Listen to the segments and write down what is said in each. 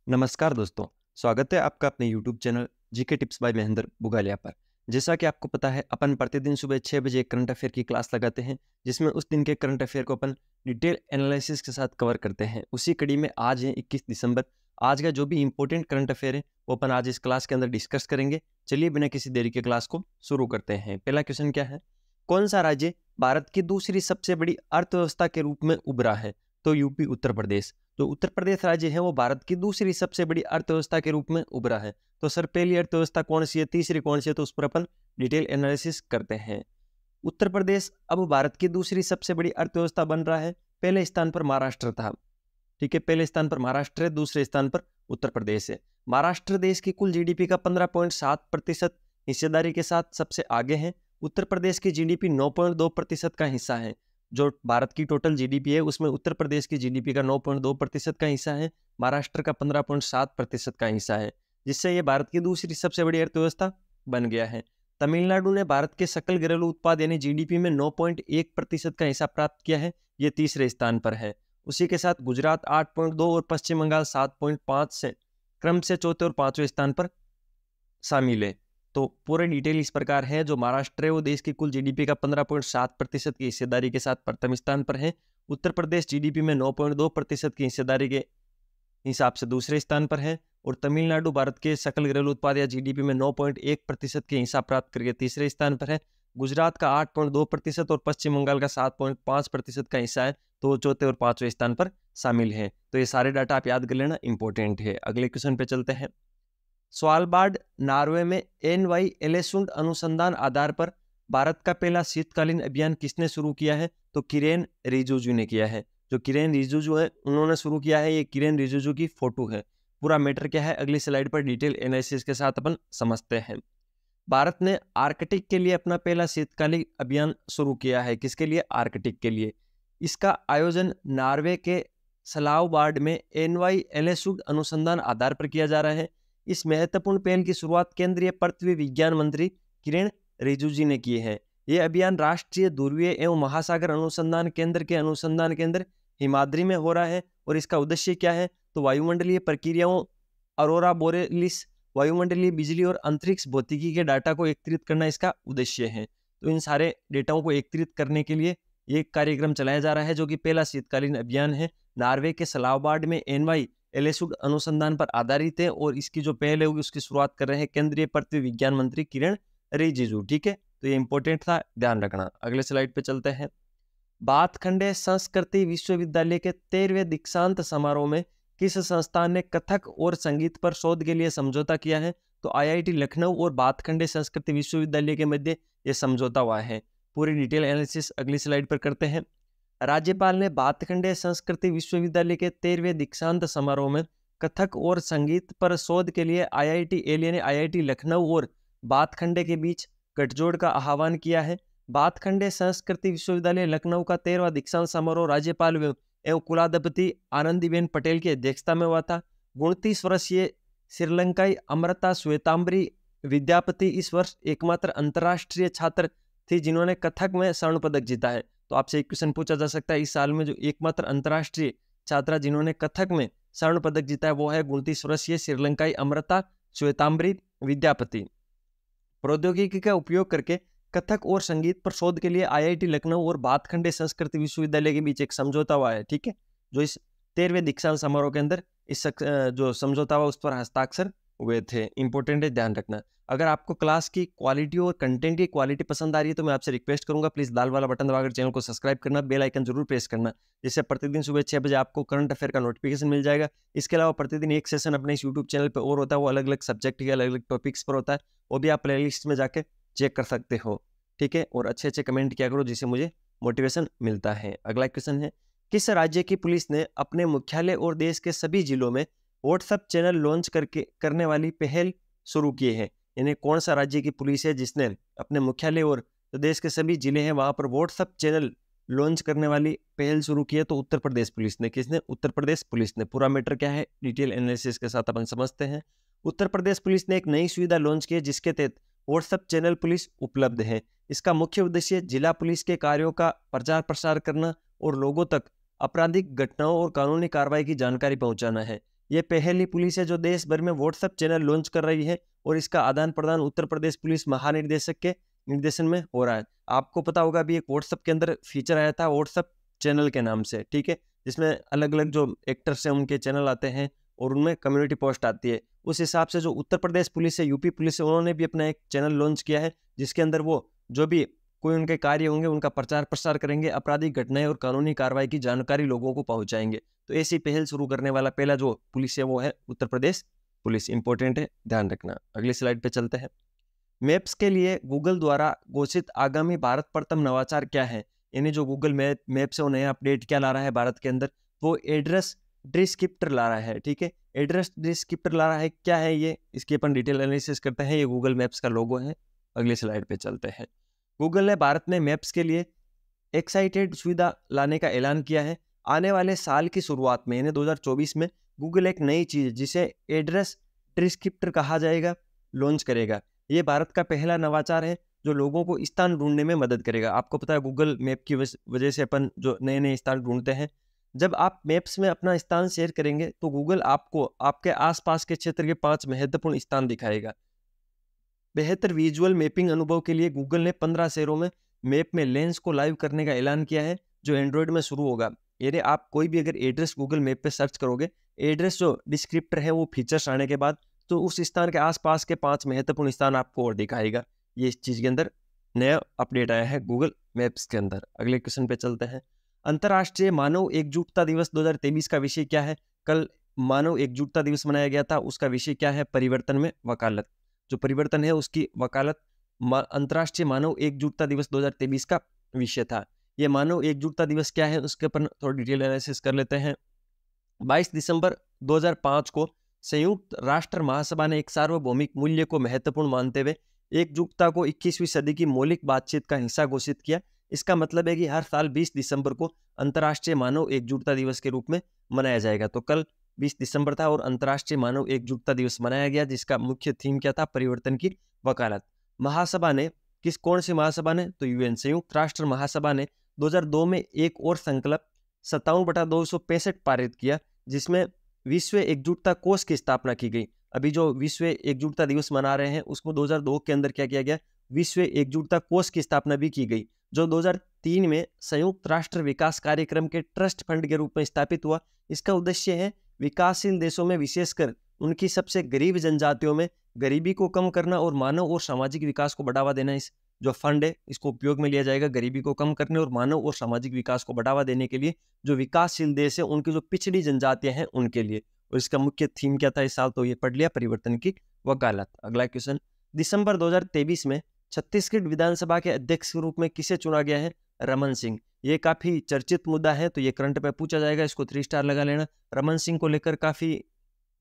नमस्कार दोस्तों, स्वागत है आपका अपने YouTube channel GK tips by Mahendra Bugalia पर। जैसा कि आपको पता है, अपन प्रतिदिन सुबह 6 बजे करंट अफेयर की क्लास लगाते हैं, जिसमें उस दिन के करंट अफेयर को अपन डिटेल एनालिसिस के साथ कवर करते हैं। उसी कड़ी में आज है 21 दिसंबर। आज का जो भी इंपॉर्टेंट करंट अफेयर है वो अपन आज इस क्लास के अंदर डिस्कस करेंगे। चलिए बिना किसी देरी के क्लास को शुरू करते हैं। पहला क्वेश्चन क्या है, कौन सा राज्य भारत की दूसरी सबसे बड़ी अर्थव्यवस्था के रूप में उभरा है? तो यूपी उत्तर प्रदेश। जो उत्तर प्रदेश राज्य है वो भारत की दूसरी सबसे बड़ी अर्थव्यवस्था के रूप में उभरा है। तो सर पहली अर्थव्यवस्था कौन सी है, तीसरी कौन सी है, तो उस पर अपन डिटेल एनालिसिस करते हैं। उत्तर प्रदेश अब भारत की दूसरी सबसे बड़ी अर्थव्यवस्था बन रहा है। पहले स्थान पर महाराष्ट्र था, ठीक है, पहले स्थान पर महाराष्ट्र है, दूसरे स्थान पर उत्तर प्रदेश है। महाराष्ट्र देश की कुल जीडीपी का 15.7% हिस्सेदारी के साथ सबसे आगे है। उत्तर प्रदेश की जीडीपी 9.2% का हिस्सा है। जो भारत की टोटल जीडीपी है उसमें उत्तर प्रदेश की जीडीपी का 9.2% का हिस्सा है, महाराष्ट्र का 15.7% का हिस्सा है, जिससे ये भारत की दूसरी सबसे बड़ी अर्थव्यवस्था बन गया है। तमिलनाडु ने भारत के सकल घरेलू उत्पाद यानी जीडीपी में 9.1% का हिस्सा प्राप्त किया है, ये तीसरे स्थान पर है। उसी के साथ गुजरात 8.2 और पश्चिम बंगाल 7.5 से क्रम से चौथे और पांचवें स्थान पर शामिल है। तो पूरे डिटेल इस प्रकार है, जो महाराष्ट्र है वो देश की कुल जीडीपी का 15.7% की हिस्सेदारी के साथ प्रथम स्थान पर है। उत्तर प्रदेश जीडीपी में 9.2% की हिस्सेदारी के हिसाब से दूसरे स्थान पर है, और तमिलनाडु भारत के सकल घरेलू उत्पाद या जीडीपी में 9.1% के हिस्सा प्राप्त करके तीसरे स्थान पर है। गुजरात का 8.2% और पश्चिम बंगाल का 7.5% का हिस्सा है, तो वो चौथे और पांचवें स्थान पर शामिल है। तो ये सारे डाटा आप याद कर लेना, इंपॉर्टेंट है। अगले क्वेश्चन पे चलते हैं। स्वालबार्ड नॉर्वे में एनवाई एलेसुंड अनुसंधान आधार पर भारत का पहला शीतकालीन अभियान किसने शुरू किया है? तो किरेन रिजिजू ने किया है। जो किरेन रिजिजू है उन्होंने शुरू किया है। ये किरेन रिजिजू की फोटो है। पूरा मैटर क्या है अगली स्लाइड पर डिटेल एनालिसिस के साथ अपन समझते हैं। भारत ने आर्कटिक के लिए अपना पहला शीतकालीन अभियान शुरू किया है। किसके लिए? आर्कटिक के लिए। इसका आयोजन नॉर्वे के स्लावबार्ड में एनवाई एलेसुंड अनुसंधान आधार पर किया जा रहा है। इस महत्वपूर्ण पहल की शुरुआत केंद्रीय पृथ्वी विज्ञान मंत्री किरेन रिजिजू ने की है। यह अभियान राष्ट्रीय ध्रुवीय एवं महासागर अनुसंधान केंद्र के अनुसंधान केंद्र हिमाद्री में हो रहा है। और इसका उद्देश्य क्या है? तो वायुमंडलीय प्रक्रियाओं, अरोरा बोरेलिस, वायुमंडलीय बिजली और अंतरिक्ष भौतिकी के डाटा को एकत्रित करना इसका उद्देश्य है। तो इन सारे डेटाओं को एकत्रित करने के लिए एक कार्यक्रम चलाया जा रहा है, जो कि पहला शीतकालीन अभियान है। नॉर्वे के स्लावबार्ड में एनवाई एलेसुंड अनुसंधान पर आधारित है, और इसकी जो पहल होगी उसकी शुरुआत कर रहे हैं केंद्रीय पृथ्वी विज्ञान मंत्री किरेन रिजिजू। ठीक है, तो ये इंपॉर्टेंट था, ध्यान रखना। अगले स्लाइड पे चलते हैं। भातखंडे संस्कृति विश्वविद्यालय के 13वें दीक्षांत समारोह में किस संस्थान ने कथक और संगीत पर शोध के लिए समझौता किया है? तो आईआईटी लखनऊ और भातखंडे संस्कृति विश्वविद्यालय के मध्य यह समझौता हुआ है। पूरी डिटेल एनालिसिस अगली स्लाइड पर करते हैं। राज्यपाल ने भातखंडे संस्कृति विश्वविद्यालय के 13वें दीक्षांत समारोह में कथक और संगीत पर शोध के लिए आईआईटी एलिया ने आईआईटी लखनऊ और भातखंडे के बीच गठजोड़ का आह्वान किया है। भातखंडे संस्कृति विश्वविद्यालय लखनऊ का 13वां दीक्षांत समारोह राज्यपाल एवं कुलाधिपति आनंदीबेन पटेल की अध्यक्षता में हुआ था। 29 वर्षीय श्रीलंकाई अमृता श्वेतांबरी विद्यापति इस वर्ष एकमात्र अंतर्राष्ट्रीय छात्र थी जिन्होंने कथक में स्वर्ण पदक जीता है। तो आपसे एक क्वेश्चन पूछा जा सकता है, इस साल में जो एकमात्र अंतर्राष्ट्रीय छात्रा जिन्होंने कथक में स्वर्ण पदक जीता है वो है 29 वर्षीय श्रीलंकाई अमृता श्वेतांबरी विद्यापति। प्रौद्योगिकी का उपयोग करके कथक और संगीत पर शोध के लिए आईआईटी लखनऊ और भातखंडे संस्कृति विश्वविद्यालय के बीच एक समझौता हुआ है। ठीक है, जो इस 13वें दीक्षांत समारोह के अंदर इस जो समझौता हुआ उस पर हस्ताक्षर हुए थे। इंपॉर्टेंट है, ध्यान रखना। अगर आपको क्लास की क्वालिटी और कंटेंट की क्वालिटी पसंद आ रही है तो मैं आपसे रिक्वेस्ट करूंगा, प्लीज लाल वाला बटन दबाकर चैनल को सब्सक्राइब करना, बेल आइकन जरूर प्रेस करना, जिससे प्रतिदिन सुबह 6 बजे आपको करंट अफेयर का नोटिफिकेशन मिल जाएगा। इसके अलावा प्रतिदिन एक सेशन अपने इस यूट्यूब चैनल पर और होता है, वो अलग अलग सब्जेक्ट के अलग अलग टॉपिक्स पर होता है, वो भी आप प्लेलिस्ट में जाकर चेक कर सकते हो। ठीक है, और अच्छे अच्छे कमेंट किया करो जिससे मुझे मोटिवेशन मिलता है। अगला क्वेश्चन है, किस राज्य की पुलिस ने अपने मुख्यालय और देश के सभी जिलों में व्हाट्सएप चैनल लॉन्च करने वाली पहल शुरू की है? यानी कौन सा राज्य की पुलिस है जिसने अपने मुख्यालय और जो देश के सभी जिले हैं वहां पर व्हाट्सएप चैनल लॉन्च करने वाली पहल शुरू की है? तो उत्तर प्रदेश पुलिस ने। किसने? उत्तर प्रदेश पुलिस ने। पूरा मैटर क्या है डिटेल एनालिसिस के साथ अपन समझते हैं। उत्तर प्रदेश पुलिस ने एक नई सुविधा लॉन्च की है जिसके तहत व्हाट्सएप चैनल पुलिस उपलब्ध है। इसका मुख्य उद्देश्य जिला पुलिस के कार्यों का प्रचार प्रसार करना और लोगों तक आपराधिक घटनाओं और कानूनी कार्रवाई की जानकारी पहुंचाना है। ये पहली पुलिस है जो देश भर में व्हाट्सएप चैनल लॉन्च कर रही है और इसका आदान प्रदान उत्तर प्रदेश पुलिस महानिदेशक के निर्देशन में हो रहा है। आपको पता होगा अभी एक व्हाट्सएप के अंदर फीचर आया था व्हाट्सएप चैनल के नाम से, ठीक है, जिसमें अलग अलग जो एक्टर्स हैं उनके चैनल आते हैं और उनमें कम्युनिटी पोस्ट आती है। उस हिसाब से जो उत्तर प्रदेश पुलिस है, यूपी पुलिस है, उन्होंने भी अपना एक चैनल लॉन्च किया है जिसके अंदर वो जो भी कोई उनके कार्य होंगे उनका प्रचार प्रसार करेंगे, आपराधिक घटनाएं और कानूनी कार्रवाई की जानकारी लोगों को पहुंचाएंगे। तो ऐसी पहल शुरू करने वाला पहला जो पुलिस है वो है उत्तर प्रदेश पुलिस। इंपॉर्टेंट है, ध्यान रखना। अगली स्लाइड पे चलते हैं। मैप्स के लिए गूगल द्वारा घोषित आगामी भारत प्रथम नवाचार क्या है, यानी जो गूगल मैप्स है वो नया अपडेट क्या ला रहा है भारत के अंदर, वो एड्रेस डिस्क्रिप्टर ला रहा है। ठीक है, एड्रेस डिस्क्रिप्टर ला रहा है, क्या है ये, इसकी अपन डिटेल एनालिसिस करते हैं। ये गूगल मैप्स का लोगो है। अगली स्लाइड पे चलते हैं। गूगल ने भारत में मैप्स के लिए एक्साइटेड सुविधा लाने का ऐलान किया है। आने वाले साल की शुरुआत में यानी 2024 में गूगल एक नई चीज जिसे एड्रेस डिस्क्रिप्टर कहा जाएगा लॉन्च करेगा। ये भारत का पहला नवाचार है जो लोगों को स्थान ढूंढने में मदद करेगा। आपको पता है गूगल मैप की वजह से अपन जो नए नए स्थान ढूंढते हैं, जब आप मैप्स में अपना स्थान शेयर करेंगे तो गूगल आपको आपके आसपास के क्षेत्र के 5 महत्वपूर्ण स्थान दिखाएगा। बेहतर विजुअल मैपिंग अनुभव के लिए गूगल ने 15 शहरों में मैप में लेंस को लाइव करने का ऐलान किया है जो एंड्रॉयड में शुरू होगा। यानी आप कोई भी अगर एड्रेस गूगल मैप पे सर्च करोगे, एड्रेस जो डिस्क्रिप्टर है वो फीचर्स आने के बाद तो उस स्थान के आसपास के 5 महत्वपूर्ण स्थान आपको और दिखाएगा। ये इस चीज़ के अंदर नया अपडेट आया है गूगल मैप्स के अंदर। अगले क्वेश्चन पे चलते हैं। अंतर्राष्ट्रीय मानव एकजुटता दिवस 2023 का विषय क्या है? कल मानव एकजुटता दिवस मनाया गया था, उसका विषय क्या है? परिवर्तन में वकालत। जो परिवर्तन है उसकी वकालत अंतर्राष्ट्रीय मानव एकजुटता दिवस 2023 का विषय था। ये मानव एकजुटता दिवस क्या है उसके पर थोड़ा डिटेल एनालिसिस कर लेते हैं। 22 दिसंबर 2005 को संयुक्त राष्ट्र महासभा ने एक सार्वभौमिक मूल्य को महत्वपूर्ण मानते हुए एकजुटता को 21वीं सदी की मौलिक बातचीत का हिस्सा घोषित किया। इसका मतलब है कि हर साल 20 दिसंबर को अंतर्राष्ट्रीय मानव एकजुटता दिवस के रूप में मनाया जाएगा। तो कल 20 दिसंबर था और अंतर्राष्ट्रीय मानव एकजुटता दिवस मनाया गया, जिसका मुख्य थीम क्या था? परिवर्तन की वकालत। महासभा ने कौन सी महासभा ने? तो यूएन संयुक्त राष्ट्र महासभा ने 2002 में एक और संकल्प 57/265 पारित किया, जिसमें विश्व एकजुटता कोष की स्थापना की गई। अभी जो विश्व एकजुटता दिवस मना रहे हैं उसको 2002 के अंदर क्या किया गया? विश्व एकजुटता कोष की स्थापना भी की गई, जो 2003 में संयुक्त राष्ट्र विकास कार्यक्रम के ट्रस्ट फंड के रूप में स्थापित हुआ। इसका उद्देश्य है विकासशील देशों में विशेषकर उनकी सबसे गरीब जनजातियों में गरीबी को कम करना और मानव और सामाजिक विकास को बढ़ावा देना। इस जो फंड है इसको उपयोग में लिया जाएगा गरीबी को कम करने और मानव और सामाजिक विकास को बढ़ावा देने के लिए, जो विकासशील देश है उनकी जो पिछड़ी जनजातियां हैं उनके लिए। और इसका मुख्य थीम क्या था इस साल? तो ये पढ़ लिया, परिवर्तन की वकालत। अगला क्वेश्चन, दिसंबर 2023 में छत्तीसगढ़ विधानसभा के अध्यक्ष के रूप में किसे चुना गया है? रमन सिंह। ये काफी चर्चित मुद्दा है, तो ये करंट पे पूछा जाएगा, इसको 3 स्टार लगा लेना। रमन सिंह को लेकर काफी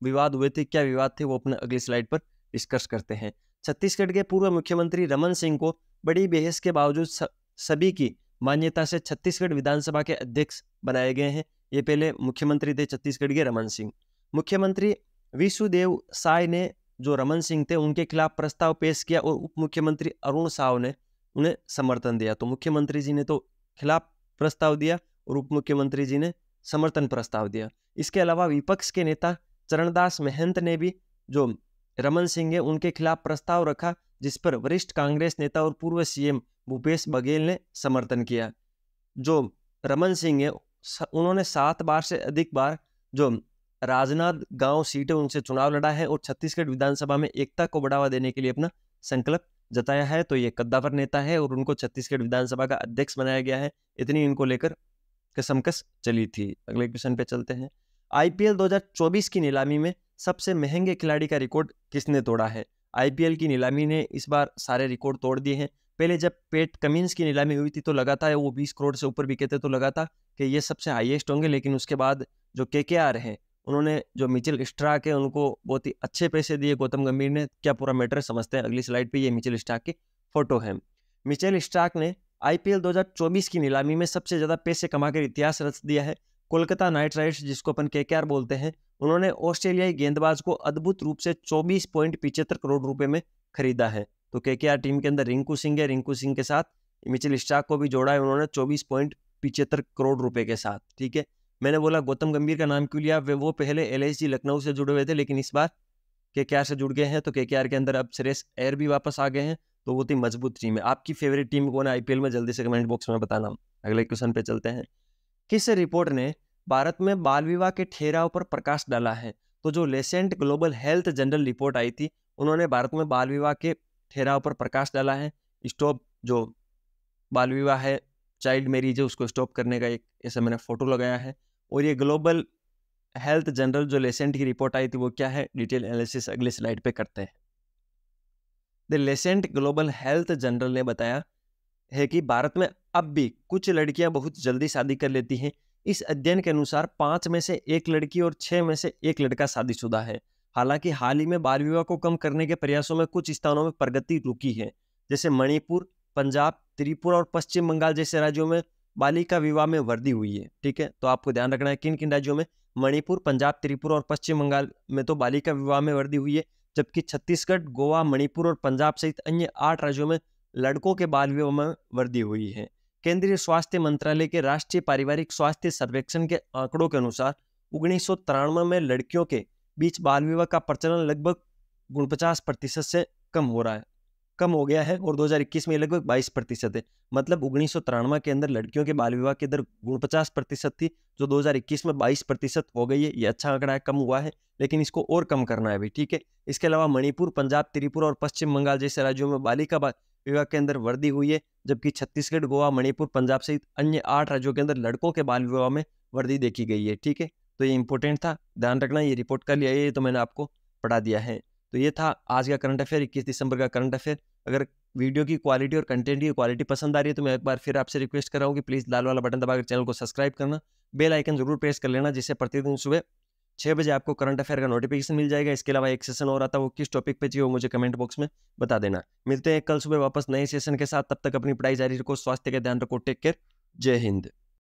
विवाद हुए थे, क्या विवाद थे वो अपने अगली स्लाइड पर डिस्कस करते हैं। छत्तीसगढ़ के पूर्व मुख्यमंत्री रमन सिंह को बड़ी बहस के बावजूद सभी की मान्यता से छत्तीसगढ़ विधानसभा के अध्यक्ष बनाए गए हैं। ये पहले मुख्यमंत्री थे छत्तीसगढ़ के रमन सिंह। मुख्यमंत्री विष्णुदेव साय ने जो रमन सिंह थे उनके खिलाफ प्रस्ताव पेश किया और उप मुख्यमंत्री अरुण साव ने उन्हें समर्थन दिया। तो मुख्यमंत्री जी ने तो खिलाफ प्रस्ताव दिया और उप मुख्यमंत्री जी ने समर्थन प्रस्ताव दिया। इसके अलावा विपक्ष के नेता चरणदास महंत ने भी जो रमन सिंह है उनके खिलाफ प्रस्ताव रखा, जिस पर वरिष्ठ कांग्रेस नेता और पूर्व सीएम भूपेश बघेल ने समर्थन किया। जो रमन सिंह है उन्होंने 7 बार से अधिक बार जो राजनांद गांव सीट है उनसे चुनाव लड़ा है और छत्तीसगढ़ विधानसभा में एकता को बढ़ावा देने के लिए अपना संकल्प जताया है। तो ये कद्दावर नेता है और उनको छत्तीसगढ़ विधानसभा का अध्यक्ष बनाया गया है। इतनी इनको लेकर कसमकस चली थी। अगले क्वेश्चन पे चलते हैं। आईपीएल 2024 की नीलामी में सबसे महंगे खिलाड़ी का रिकॉर्ड किसने तोड़ा है? आईपीएल की नीलामी ने इस बार सारे रिकॉर्ड तोड़ दिए हैं। पहले जब पेट कमिंस की नीलामी हुई थी तो लगा था वो 20 करोड़ से ऊपर बिके थे, तो लगा था कि ये सबसे हाईएस्ट होंगे। लेकिन उसके बाद जो केकेआर हैं उन्होंने जो मिचेल स्टार्क है उनको बहुत ही अच्छे पैसे दिए गौतम गंभीर ने। क्या पूरा मैटर समझते हैं? अगली स्लाइड पे ये मिचेल स्टार्क की फोटो है। मिचेल स्टार्क ने आईपीएल 2024 की नीलामी में सबसे ज्यादा पैसे कमाकर इतिहास रच दिया है। कोलकाता नाइट राइडर्स, जिसको अपन केकेआर बोलते हैं, उन्होंने ऑस्ट्रेलियाई गेंदबाज को अद्भुत रूप से 24.75 करोड़ रुपए में खरीदा है। तो केकेआर टीम के अंदर रिंकू सिंह है, रिंकू सिंह के साथ मिचेल स्टार्क को भी जोड़ा है उन्होंने 24.75 करोड़ रुपए के साथ। ठीक है, मैंने बोला गौतम गंभीर का नाम क्यों लिया, वो पहले एलएसजी लखनऊ से जुड़े हुए थे, लेकिन इस बार केकेआर से जुड़ गए हैं, तो केकेआर के अंदर अब श्रेयस अय्यर भी वापस आ गए हैं, तो वो थी मजबूत टीम है। आपकी फेवरेट टीम कौन है आईपीएल में, जल्दी से कमेंट बॉक्स में बताना। अगले क्वेश्चन पे चलते हैं। किस रिपोर्ट ने भारत में बाल विवाह के ठहराव पर प्रकाश डाला है? तो जो Lancet global health journal report आई थी, उन्होंने भारत में बाल विवाह के ठहराव पर प्रकाश डाला है। स्टॉप जो बाल विवाह है, चाइल्ड मैरिज है, उसको स्टॉप करने का एक ऐसा मैंने फोटो लगाया है। और ये ग्लोबल हेल्थ जनरल जो लेसेंट की रिपोर्ट आई थी वो क्या है, डिटेल एनालिसिस अगले स्लाइड पे करते हैं। The Lancet global health general ने बताया है कि भारत में अब भी कुछ लड़कियां बहुत जल्दी शादी कर लेती हैं। इस अध्ययन के अनुसार 5 में से 1 लड़की और 6 में से 1 लड़का शादीशुदा है। हालांकि हाल ही में बाल विवाह को कम करने के प्रयासों में कुछ स्थानों में प्रगति रुकी है, जैसे मणिपुर, पंजाब, त्रिपुरा और पश्चिम बंगाल जैसे राज्यों में बालिका विवाह में वृद्धि हुई है। ठीक है, तो आपको ध्यान रखना है किन किन राज्यों में, मणिपुर, पंजाब, त्रिपुरा और पश्चिम बंगाल में तो बालिका विवाह में वृद्धि हुई है, जबकि छत्तीसगढ़, गोवा, मणिपुर और पंजाब सहित अन्य 8 राज्यों में लड़कों के बाल विवाह में वृद्धि हुई है। केंद्रीय स्वास्थ्य मंत्रालय के राष्ट्रीय पारिवारिक स्वास्थ्य सर्वेक्षण के आंकड़ों के अनुसार 1993 में लड़कियों के बीच बाल विवाह का प्रचलन लगभग 49% से कम हो गया है और 2021 में लगभग 22% है। मतलब 1993 के अंदर लड़कियों के बाल विवाह की दर 49% थी, जो 2021 में 22% हो गई है। ये अच्छा आंकड़ा है, कम हुआ है, लेकिन इसको और कम करना है अभी। ठीक है, इसके अलावा मणिपुर, पंजाब, त्रिपुरा और पश्चिम बंगाल जैसे राज्यों में बालिका विवाह के अंदर वृद्धि हुई है, जबकि छत्तीसगढ़, गोवा, मणिपुर, पंजाब सहित अन्य 8 राज्यों के अंदर लड़कों के बाल विवाह में वृद्धि देखी गई है। ठीक है, तो ये इंपॉर्टेंट था, ध्यान रखना। ये रिपोर्ट का लिया है, तो मैंने आपको पढ़ा दिया है। तो ये था आज का करंट अफेयर, 21 दिसंबर का करंट अफेयर। अगर वीडियो की क्वालिटी और कंटेंट की क्वालिटी पसंद आ रही है तो मैं एक बार फिर आपसे रिक्वेस्ट कर रहा हूँ कि प्लीज़ लाल वाला बटन दबाकर चैनल को सब्सक्राइब करना, बेल आइकन जरूर प्रेस कर लेना, जिससे प्रतिदिन सुबह 6 बजे आपको करंट अफेयर का नोटिफिकेशन मिल जाएगा। इसके अलावा एक सेशन और आता है, वो किस टॉपिक पे चाहिए वो मुझे कमेंट बॉक्स में बता देना। मिलते हैं कल सुबह वापस नए सेशन के साथ, तब तक अपनी पढ़ाई जारी रखो, स्वास्थ्य का ध्यान रखो, टेक केयर, जय हिंद।